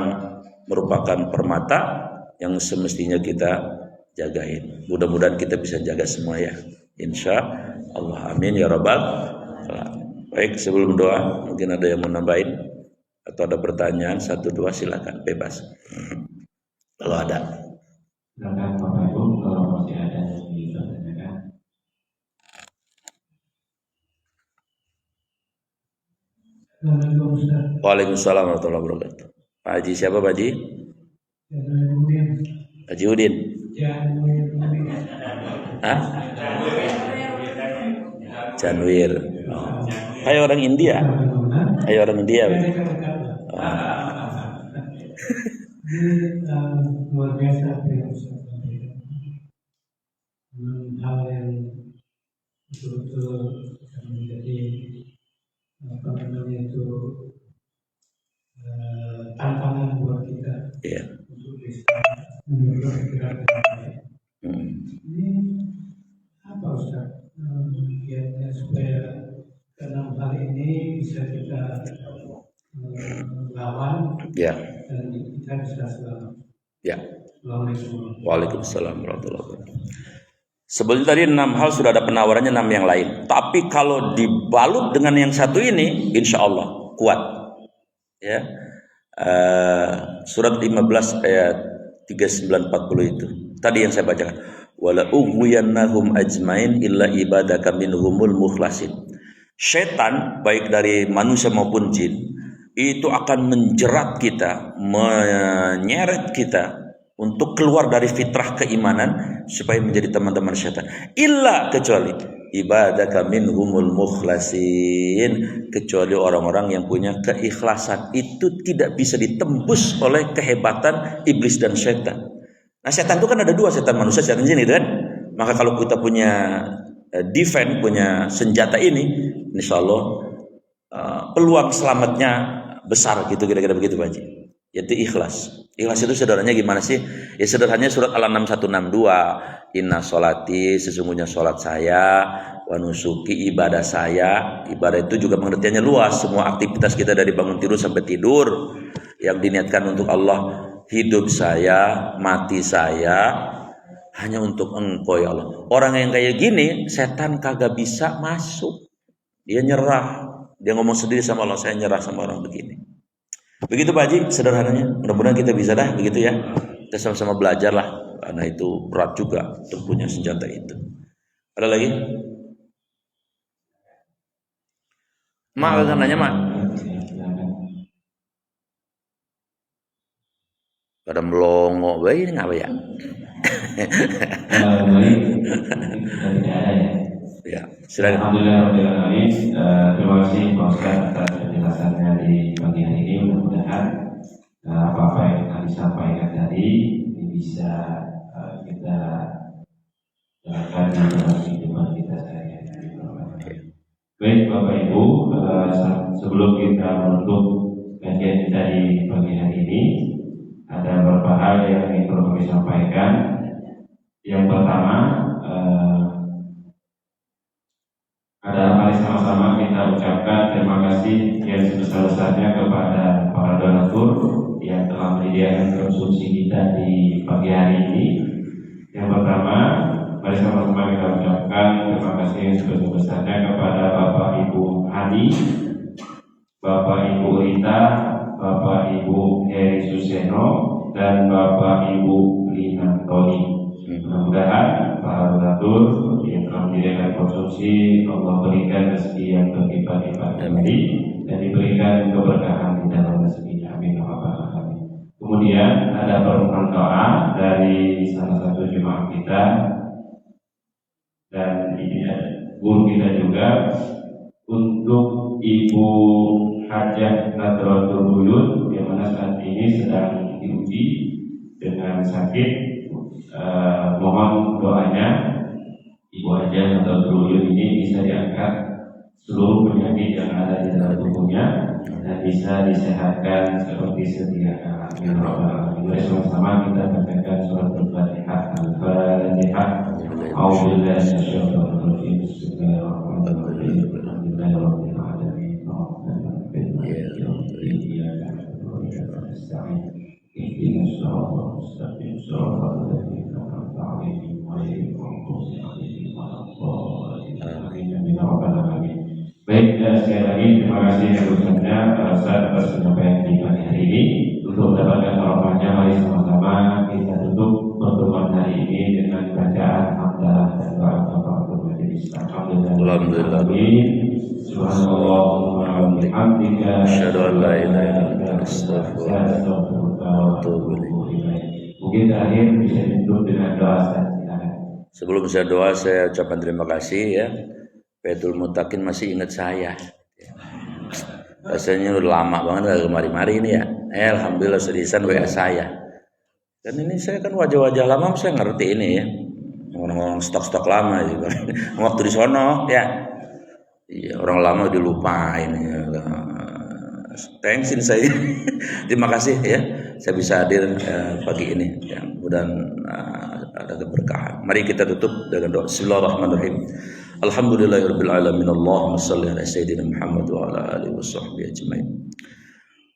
merupakan permata yang semestinya kita jagain. Mudah-mudahan kita bisa jaga semua ya. Insya Allah. Amin ya rabbal alamin. Baik, sebelum doa mungkin ada yang mau nambahin atau ada pertanyaan 1-2 silakan bebas. Kalau ada. Silakan Bapak Ibu kalau masih ada yang ditanyakan. Waalaikumsalam warahmatullahi wabarakatuh. Pak Haji siapa Pak Haji? Haji Udin. Hah? Janwir. Oh. Kayak orang India. Kayak orang India. Oh. Luar biasa apa yang Ustaz sampaikan. Hal yang betul-betul menjadi apa namanya itu tantangan buat kita untuk bisa menurut gerakan baik. Ini apa Ustaz? Kiatnya supaya ke-6 hal ini bisa kita lawan dan kita bisa selamat. Ya. Waalaikumsalam warahmatullahi wabarakatuh. Sebelum tadi 6 hal sudah ada penawarannya 6 yang lain. Tapi kalau dibalut dengan yang satu ini, insya Allah kuat. Ya. Surat 15 ayat 39-40 itu. Tadi yang saya bacakan. Wala ughwiyannahum ajmain illa ibadaka minhumul mukhlasin. Setan baik dari manusia maupun jin itu akan menjerat kita, menyeret kita untuk keluar dari fitrah keimanan supaya menjadi teman-teman setan. Illa kecuali ibadaka minhumul mukhlasin, kecuali orang-orang yang punya keikhlasan. Itu tidak bisa ditembus oleh kehebatan iblis dan setan. Nah, setan itu kan ada 2, setan manusia, setan jin itu kan. Maka kalau kita punya defense, punya senjata ini, insyaallah peluang selamatnya besar gitu, kira-kira begitu Pak Haji. Yaitu ikhlas. Ikhlas itu sederhananya gimana sih? Ya sederhananya surat Al-An'am 162. Inna sholati, sesungguhnya sholat saya, wa nusuki, ibadah saya. Ibadah itu juga pengertiannya luas. Semua aktivitas kita dari bangun tidur sampai tidur yang diniatkan untuk Allah. Hidup saya, mati saya hanya untuk Engkau ya Allah. Orang yang kayak gini, setan kagak bisa masuk. Dia nyerah. Dia ngomong sendiri sama Allah, saya nyerah sama orang begini. Begitu Pak Haji, sederhananya. Mudah-mudahan kita bisa dah begitu ya. Kita sama-sama belajar lah, karena itu berat juga untuk punya senjata itu. Ada lagi? Mak akan nanya Mak. Pada melongo, baik ini ngapa ya? Ya, silakan. Alhamdulillah, terima kasih Pak Ustaz atas penjelasannya di pagi hari ini. Mudah-mudahan apa-apa yang kami sampaikan tadi ini bisa kita jalankan di dalam kehidupan kita sehari-hari. Baik Bapak Ibu, sebelum kita menutup kajian kita di pagi hari ini, ada beberapa hal yang ingin kami sampaikan. Yang pertama adalah mari sama-sama kita ucapkan terima kasih yang sebesar-besarnya kepada para donatur yang telah menyediakan konsumsi kita di pagi hari ini. Yang pertama, mari sama-sama kita ucapkan terima kasih yang sebesar-besarnya kepada Bapak Ibu Hani, Bapak Ibu Rita, Bapak Ibu Heri Suseno, dan Bapak Ibu Lina Toli. Mudah-mudahan para donatur yang telah menyediakan konsumsi, Allah berikan rezeki yang berlipat-lipat kembali dan diberikan keberkahan di dalam rezekinya. Amin. Kemudian ada permohonan doa dari salah satu jemaah kita dan ini guru kita juga untuk Ibu Hajah Nadratul Buyut yang mana saat ini sedang diuji dengan sakit. Mohon doanya Ibu Hajah Nadratul Buyut ini bisa diangkat seluruh penyakit yang ada di dalam tubuhnya dan bisa disehatkan seperti sedia kala. Mari sama-sama kita bacakan surat Al-Fatihah. Al-Fatihah. A'udzubillahi minasyaitonir rajim. Bismillahirrahmanirrahim. Alhamdulillahirabbil alamin. Ihdinas siratal mustaqim. Siratal ladzina an'amta 'alaihim ghairil maghdubi 'alaihim waladdallin. Amin. Baik, sekali lagi terima kasih khususnya atas penyampaian di pagi hari ini. Untuk mendapatkan rahmatnya, mari sama-sama kita tutup pertemuan hari ini dengan bacaan hamdalah dan doa kafaratul majelis. Alhamdulillah. Subhanallah wa bihamdika asyhadu an la ilaha illa anta astaghfiruka wa atubu ilaik. Mungkin terakhir bisa ditutup dengan doa. Sebelum saya doa, saya ucapkan terima kasih ya. Baitul Mutakin masih ingat saya. Rasanya udah lama banget gak kemari-mari ini ya. Alhamdulillah seriusan WA saya. Dan ini saya kan wajah-wajah lama, saya ngerti ini ya. Orang-orang stok-stok lama juga. Waktu di sono ya. Iya, orang lama dilupain ya. Thanksin saya. Terima kasih ya. Saya bisa hadir pagi ini ya. Mudah-mudahan ada keberkahan. Mari kita tutup dengan doa. Bismillahirrahmanirrahim. Alhamdulillahirabbil alamin. Allahumma shalli ala sayyidina Muhammad wa ala alihi washabbihi ajmain.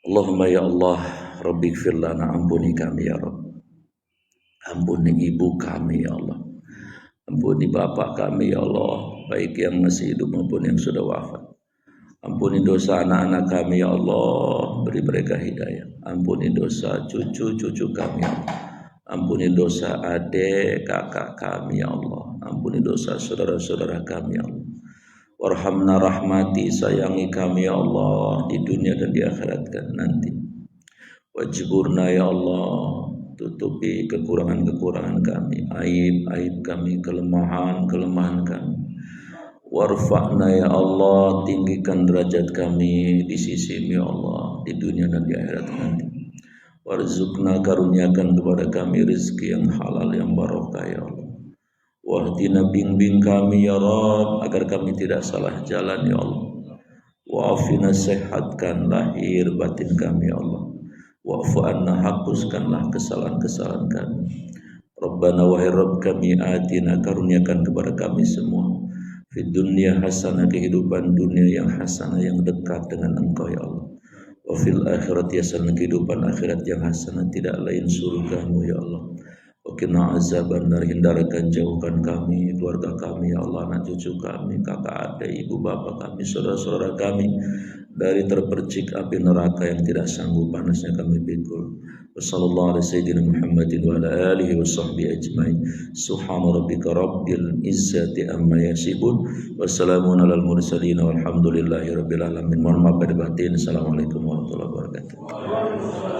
Allahumma ya Allah, rabbighfir lana, ampuni kami ya Rabb. Ampuni ibu kami ya Allah. Ampuni bapak kami ya Allah, baik yang masih hidup maupun yang sudah wafat. Ampuni dosa anak-anak kami ya Allah, beri mereka hidayah. Ampuni dosa cucu-cucu kami ya Allah. Ampuni dosa adik kakak kami ya Allah. Ampuni dosa saudara-saudara kami ya Allah. Warhamna, rahmati, sayangi kami ya Allah di dunia dan di akhirat kan nanti. Wajburna ya Allah, tutupi kekurangan-kekurangan kami, aib-aib kami, kelemahan-kelemahan kami. Warfa'na ya Allah, tinggikan derajat kami di sisi-Mu ya Allah di dunia dan di akhirat nanti. Warzuqna, karuniakan kepada kami rezeki yang halal yang barokah ya Allah. Wahdina, bimbing kami ya Rabb agar kami tidak salah jalan ya Allah. Wa'afina, sehatkan lahir batin kami ya Allah. Wa'fu anna, hapuskanlah kesalahan-kesalahan kami. Rabbana wahai Rabb kami, atina, karuniakan kepada kami semua fid dunya hasanah, kehidupan dunia yang hasanah yang dekat dengan Engkau ya Allah. Wa fil akhirati hasanah, kehidupan akhirat yang hasanah tidak lain surga-Mu ya Allah. Wa qina azabannar, hindarkan jauhkan kami, keluarga kami ya Allah, anak cucu kami, kakak adik, ibu bapak kami, saudara-saudara kami dari terpercik api neraka yang tidak sanggup panasnya kami pikul. Wassallallahu ala sayyidina Muhammadin wa ala alihi washabbihi ajmain. Subhana rabbika rabbil izzati amma yasifun. Wassalamun alal mursalin walhamdulillahi rabbil alamin. Mohon maaf lahir batin. Assalamualaikum warahmatullahi wabarakatuh.